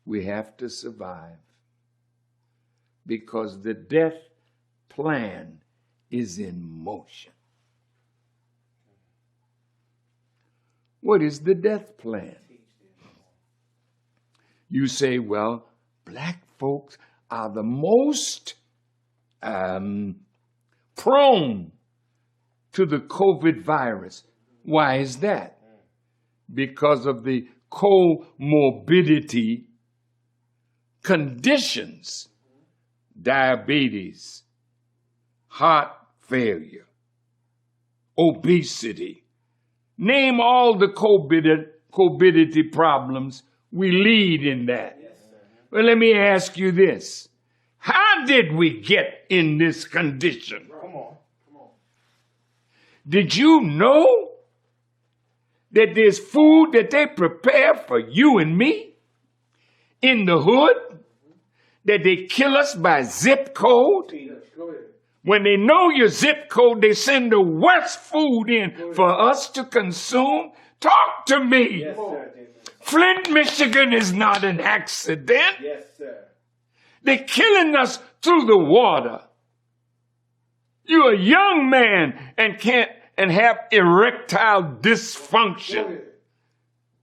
We have to survive because the death plan is in motion. What is the death plan? You say, well, black folks are the most prone to the COVID virus. Why is that? Because of the comorbidity conditions, diabetes, heart failure, obesity. Name all the comorbidity problems. We lead in that. Well, let me ask you this. How did we get in this condition? Come on. Did you know that there's food that they prepare for you and me in the hood, that they kill us by zip code? When they know your zip code, they send the worst food in for us to consume. Talk to me. Yes, sir. Flint, Michigan is not an accident. Yes, sir. They're killing us through the water. You're a young man and have erectile dysfunction.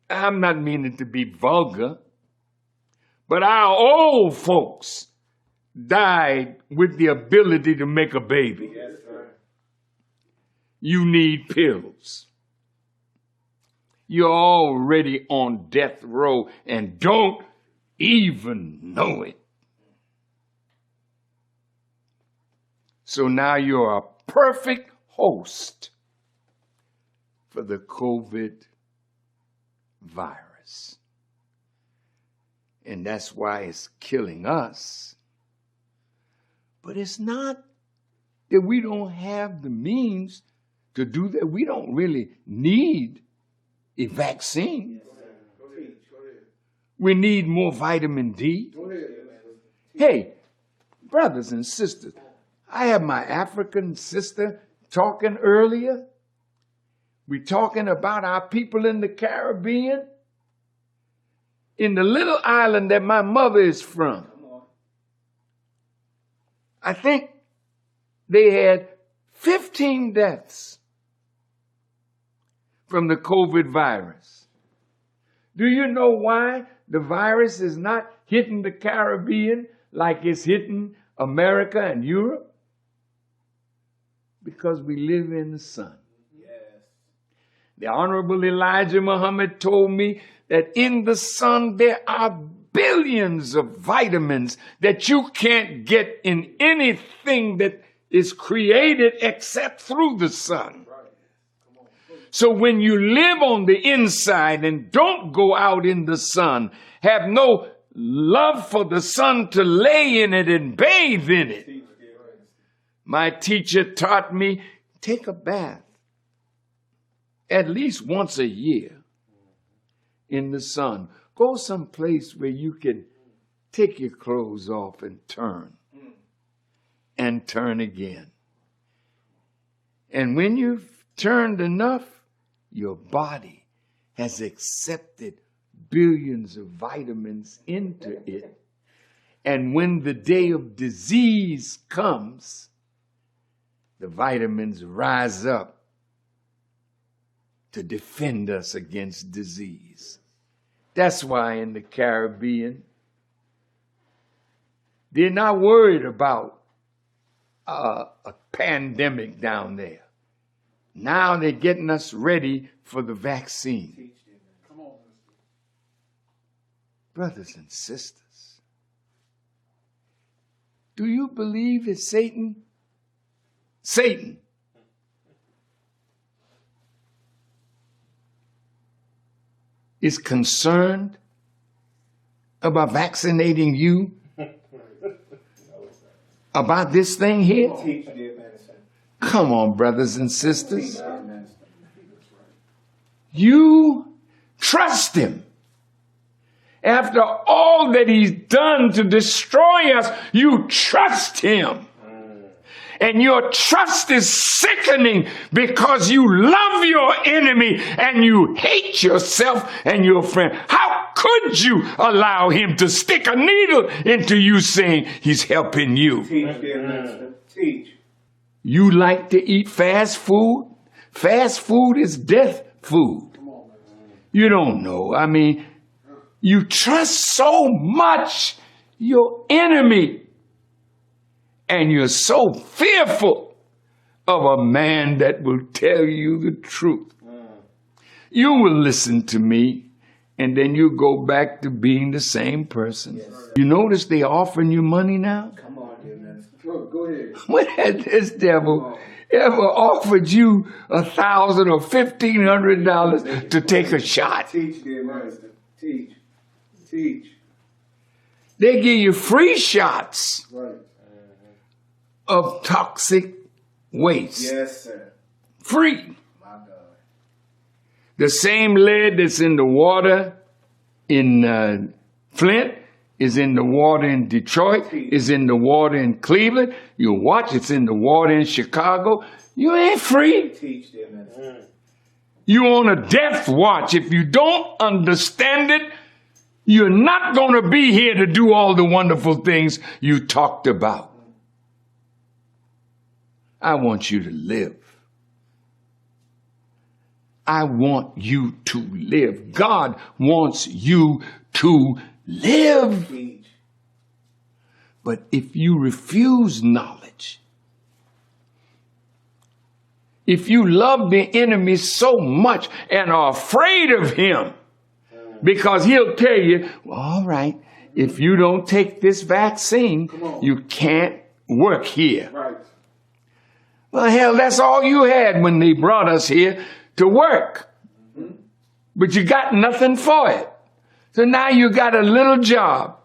I'm not meaning to be vulgar, but our old folks died with the ability to make a baby. Yes, sir. You need pills. You're already on death row and don't even know it. So now you're a perfect host for the COVID virus. And that's why it's killing us. But it's not that we don't have the means to do that. We don't really need a vaccine. We need more vitamin D. Hey, brothers and sisters, I have my African sister talking earlier. We're talking about our people in the Caribbean, in the little island that my mother is from. I think they had 15 deaths from the COVID virus. Do you know why the virus is not hitting the Caribbean like it's hitting America and Europe? Because we live in the sun. Yes. The Honorable Elijah Muhammad told me that in the sun there are billions of vitamins that you can't get in anything that is created except through the sun. So when you live on the inside and don't go out in the sun, have no love for the sun to lay in it and bathe in it. My teacher taught me, take a bath at least once a year in the sun. Go someplace where you can take your clothes off and turn again. And when you've turned enough, your body has accepted billions of vitamins into it. And when the day of disease comes, the vitamins rise up to defend us against disease. That's why in the Caribbean, they're not worried about a pandemic down there. Now they're getting us ready for the vaccine. Come on. Brothers and sisters, do you believe it's Satan? Satan is concerned about vaccinating you about this thing here? Come on, brothers and sisters. You trust him. After all that he's done to destroy us, you trust him. And your trust is sickening because you love your enemy and you hate yourself and your friend. How could you allow him to stick a needle into you saying he's helping you? Teach, dear minister. Teach. You like to eat fast food? Fast food is death food. You don't know. I mean, you trust so much your enemy, and you're so fearful of a man that will tell you the truth. You will listen to me, and then you go back to being the same person. Yes. You notice they're offering you money now? Come on, dear minister. Go ahead. When has this devil ever offered you $1,000 or $1,500 to take a shot? Teach, dear minister. Teach. Teach. They give you free shots Right. of toxic waste. Yes, sir. Free. My God. The same lead that's in the water in Flint is in the water in Detroit, is in the water in Cleveland. You watch, it's in the water in Chicago. You ain't free. Teach, dear minister. You on a death watch. If you don't understand it, you're not going to be here to do all the wonderful things you talked about. I want you to live. I want you to live. God wants you to live. Teach. But if you refuse knowledge, if you love the enemy so much and are afraid of him, because he'll tell you, well, all right, if you don't take this vaccine, you can't work here. Right. Well, hell, that's all you had when they brought us here to work. But you got nothing for it. So now you got a little job.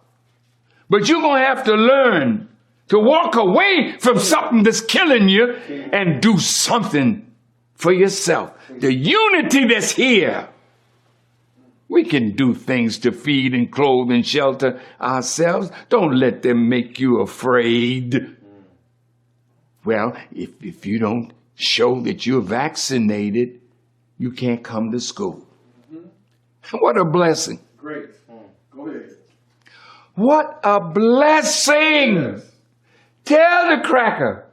But you're going to have to learn to walk away from something that's killing you and do something for yourself. The unity that's here. We can do things to feed and clothe and shelter ourselves. Don't let them make you afraid. Well, if you don't show that you're vaccinated, you can't come to school. What a blessing. Great. Go ahead. What a blessing. Yes. Tell the cracker,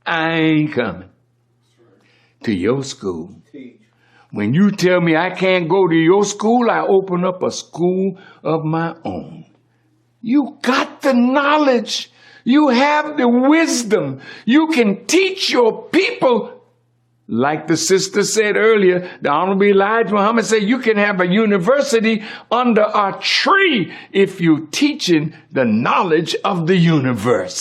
I ain't coming to your school. Teach. When you tell me I can't go to your school, I open up a school of my own. You got the knowledge. You have the wisdom. You can teach your people. Like the sister said earlier, the Honorable Elijah Muhammad said, you can have a university under a tree if you're teaching the knowledge of the universe.